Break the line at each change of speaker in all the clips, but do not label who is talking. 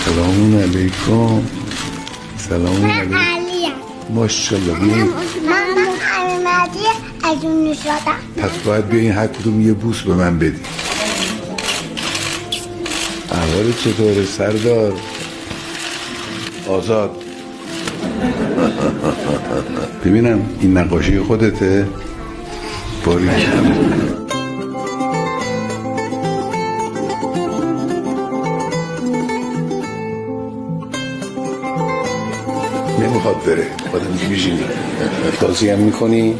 سلام علیکم. سلام علیکم. ماشاءالله.
من محمدی از اون نشادم.
پس باید بیاین هر کدوم یه بوس به من بدی. احوال چطوره سردار؟ آزاد. ببینم این نقاشی خودته؟ باریکلا. نمیخواد بره، خودم میشینی. بازی هم میکنی؟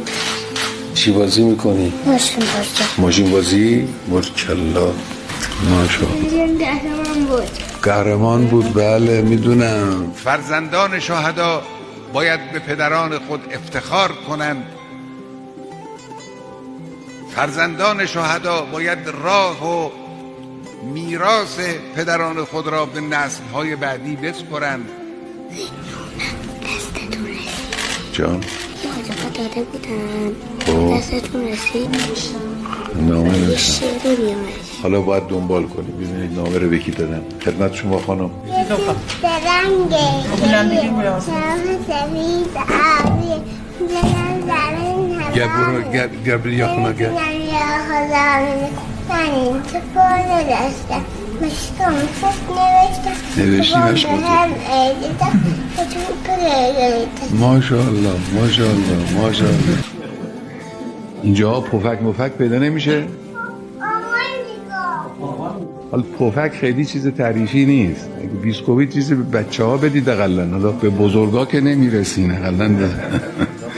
چی بازی میکنی؟
ماشین بازی.
ماشین بازی؟ باریکلا. ماشاءالله. قهرمان بود. بله میدونم. فرزندان شهدا باید به پدران خود افتخار کنند. فرزندان شهدا باید راه و میراث پدران خود را به نسل‌های بعدی بسپرند.
دستتون رسید
جان؟
حاجقا داده بودن. دستتون رسید
نامه نوشتم.
شعر رو میامد.
حالا باید دنبال کنی ببینید نامه رو به کی دادن. خدمت شما خانم. گل برو گل بری یا خونه گل. نوشتی مشکل ماشاءالله ماشاءالله ماشاءالله. اینجا پفک مفک پیدا نمیشه. حالا پفک خیلی چیز تعریفی نیست. اگه بیسکویت چیزی به بچه ها بدید اقلن. حالا به بزرگا که نمیرسین اقلن.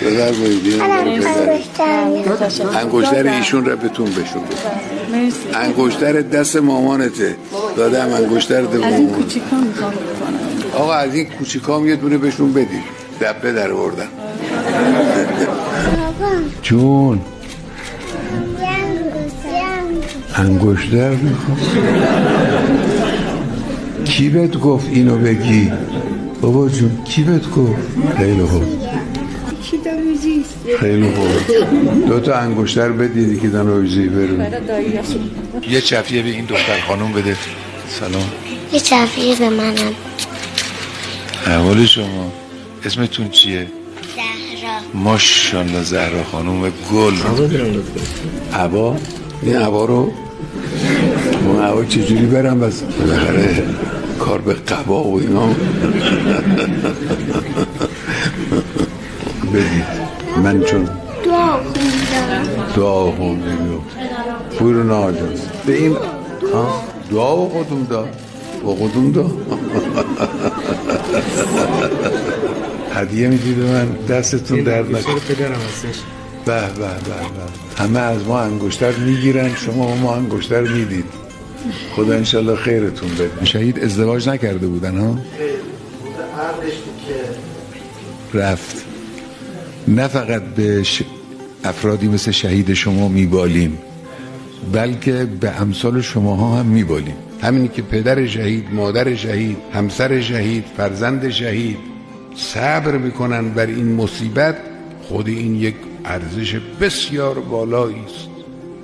بذار باید انگشتر ایشون رو بهتون بشون بده. انگشتر دست مامانته دادم. انگشتر ده
از این کوچیکا میخوام بکنم.
آقا از این کوچیکام یه دونه بهشون بدید. دبه در بردن. جون انگشتر میخوام. کی بهت گفت اینو بگی؟ بابا جون کی بهت گفت؟ خیلی خوب خیلی خوب. 2 انگشتر بدید که دن روزی برو. یه چفیه به این دختر خانم بده. سلام.
یه چفیه به منم.
احوال شما؟ اسمتون چیه؟
زهرا.
ماشاءالله زهرا خانم گل. عبا؟ این عبا رو اون عبا چجوری برم بس بالاخره کار به قبا و اینا. بدید. من چون دعا خوندم بویرو ناجان به این دعا و خودم دا با خودم دا. هدیه میدی به من. دستتون درد نکنه. به به به به. همه از ما انگشتر میگیرن، شما ما انگشتر میدید. خدا انشالله خیرتون بده. شهید ازدواج نکرده بودن ها؟ رفت. نه فقط به افرادی مثل شهید شما میبالیم، بلکه به امثال شماها هم میبالیم. همینی که پدر شهید، مادر شهید، همسر شهید، فرزند شهید صبر میکنن بر این مصیبت، خود این یک ارزش بسیار بالایی است.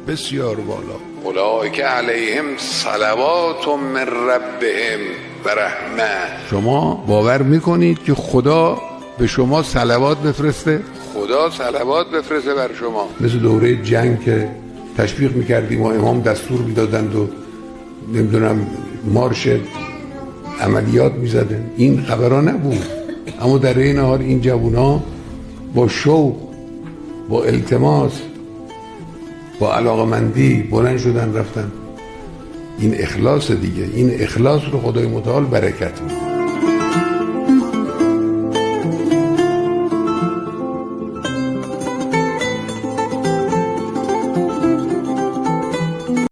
بسیار بالا. اولئک علیهم صلوات من ربهم و رحمه. شما باور میکنید که خدا به شما صلوات بفرسته؟ خدا صلوات بفرسته بر شما. مثل دوره جنگ که تشویق میکردیم و امام دستور میدادند و نمیدونم مارش عملیات میزدن. این خبرها نبود. اما در این حال این جوونا با شوق، با التماس، با علاقمندی بلند شدن رفتن. این اخلاص دیگه. این اخلاص رو خدای متعال برکت میده.